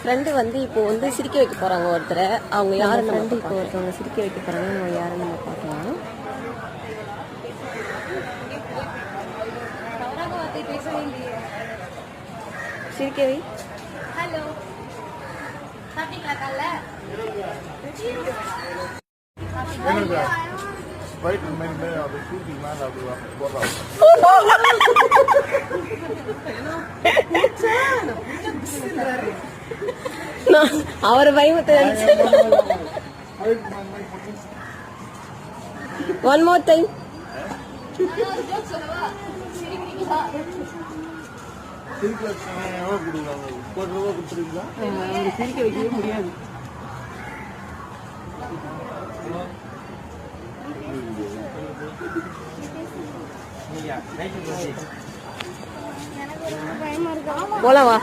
Friend வந்து இப்போ வந்து சிரிக்க வைக்க போறாங்க ஒருத்தரை. அவங்க யாரு? ஃப்ரெண்டு இப்போ ஒருத்தவங்க சிரிக்க வைக்க போறாங்க. நம்ம யாருன்னு நம்ம பார்க்கலாம். சிரிக்கவை. ஹலோ, சாப்பிட்டீங்களா? காலைல அவர் பயமத்தை ஒன் மோர் டைம். சிரிக்க வைக்கவே முடியாது. போலாம் வா.